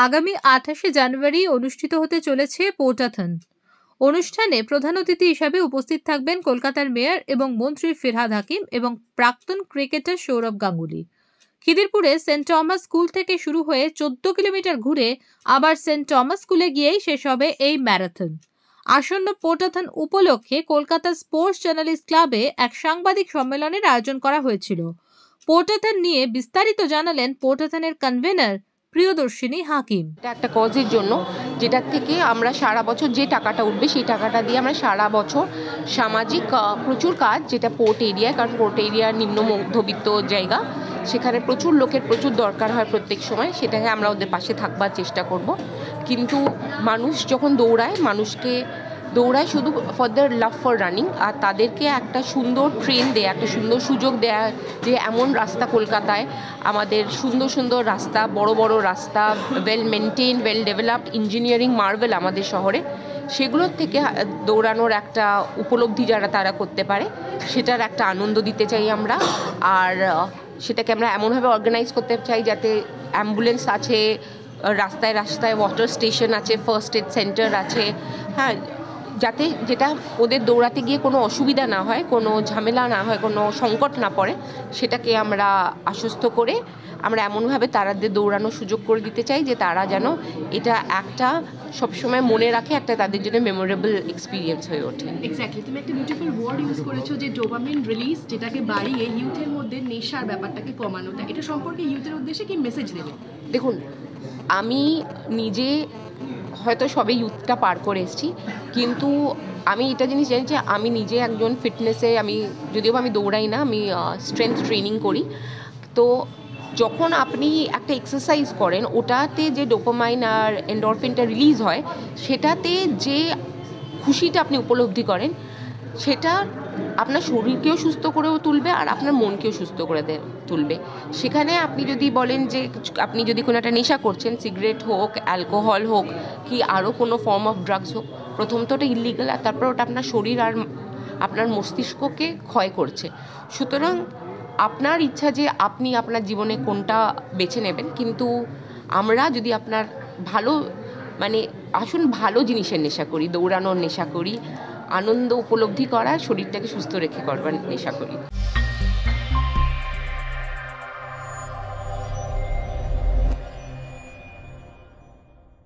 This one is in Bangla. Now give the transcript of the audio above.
আগামী 28শে জানুয়ারি অনুষ্ঠিত হতে চলেছে পোর্টাথন। অনুষ্ঠানে প্রধান অতিথি হিসাবে উপস্থিত থাকবেন কলকাতার মেয়র এবং মন্ত্রী ফিরহাদ হাকিম এবং প্রাক্তন ক্রিকেটার সৌরভ গাঙ্গুলি। খিদিরপুরে সেন্ট টমাস স্কুল থেকে শুরু হয়ে 14 কিলোমিটার ঘুরে আবার সেন্ট টমাস স্কুলে গিয়েই শেষ হবে এই ম্যারাথন। আসন্ন পোর্টাথন উপলক্ষে কলকাতা স্পোর্টস জার্নালিস্ট ক্লাবে এক সাংবাদিক সম্মেলনের আয়োজন করা হয়েছিল। পোর্টাথন নিয়ে বিস্তারিত জানালেন পোর্টাথনের কনভেনার প্রিয়দর্শিনী হাকিম। এটা একটা কজের জন্য, যেটার থেকে আমরা সারা বছর যে টাকাটা উঠবে সেই টাকাটা দিয়ে আমরা সারা বছর সামাজিক প্রচুর কাজ, যেটা পোর্ট এরিয়ায়, কারণ পোর্ট এরিয়ার নিম্ন মধ্যবিত্ত জায়গা, সেখানে প্রচুর লোকের প্রচুর দরকার হয় প্রত্যেক সময়, সেটাকে আমরা ওদের পাশে থাকবার চেষ্টা করব। কিন্তু মানুষ যখন দৌড়ায় শুধু for the love for running, আর তাদেরকে একটা সুন্দর ট্রেন দেয়া, একটা সুন্দর সুযোগ দেয়া, যে এমন রাস্তা কলকাতায়, আমাদের সুন্দর সুন্দর রাস্তা, বড় বড় রাস্তা, well maintain, well developed, engineering marble আমাদের শহরে, সেগুলোর থেকে দৌড়ানোর একটা উপলব্ধি যারা তারা করতে পারে, সেটার একটা আনন্দ দিতে চাই আমরা। আর সেটাকে আমরা এমনভাবে অর্গানাইজ করতে চাই যাতে অ্যাম্বুলেন্স আছে, রাস্তায় রাস্তায় ওয়াটার স্টেশন আছে, ফার্স্ট এড সেন্টার আছে, হ্যাঁ, যাতে যেটা ওদের দৌড়াতে গিয়ে কোনো অসুবিধা না হয়, কোনো ঝামেলা না হয়, কোনো সংকট না পড়ে, সেটাকে আমরা আশ্বস্ত করে আমরা এমনভাবে তারাদের দৌড়ানোর সুযোগ করে দিতে চাই যে তারা যেন এটা একটা সবসময় মনে রাখে, একটা তাদের জন্য মেমোরেবল এক্সপিরিয়েন্স হয়ে ওঠে। এক্স্যাক্টলি, তুমি একটা বিউটিফুল ওয়ার্ড ইউজ করেছো যে ডোপামিন রিলিজ, যেটাকে বাড়িয়ে ইউথের মধ্যে নেশার ব্যাপারটাকে কমানোটা, এটা সম্পর্কে ইউথের উদ্দেশ্যে কি মেসেজ দেবে? দেখুন, আমি নিজে হয়তো সবে ইউথটা পার করে এসেছি, কিন্তু আমি এটা জিনিস জানি যে আমি নিজে একজন ফিটনেসে, যদিও আমি দৌড়াই না, আমি স্ট্রেংথ ট্রেনিং করি। তো যখন আপনি একটা এক্সারসাইজ করেন, ওটাতে যে ডোপামাইন আর এন্ডরফিনটা রিলিজ হয়, সেটাতে যে খুশিটা আপনি উপলব্ধি করেন, সেটা আপনার শরীরকেও সুস্থ করেও তুলবে আর আপনার মনকেও সুস্থ করে তুলবে। সেখানে আপনি যদি বলেন যে আপনি যদি কোনো একটা নেশা করছেন, সিগারেট হোক, অ্যালকোহল হোক, কি আরও কোনো ফর্ম অফ ড্রাগস হোক, প্রথম তো ওটা ইলিগাল, আর তারপর ওটা আপনার শরীর আর আপনার মস্তিষ্ককে ক্ষয় করছে। সুতরাং আপনার ইচ্ছা যে আপনি আপনার জীবনে কোনটা বেছে নেবেন, কিন্তু আমরা যদি আপনার আসুন ভালো জিনিসের নেশা করি, দৌড়ানোর নেশা করি, আনন্দ উপলব্ধি করা, শরীরটাকে সুস্থ রেখে করবার নেশা করি।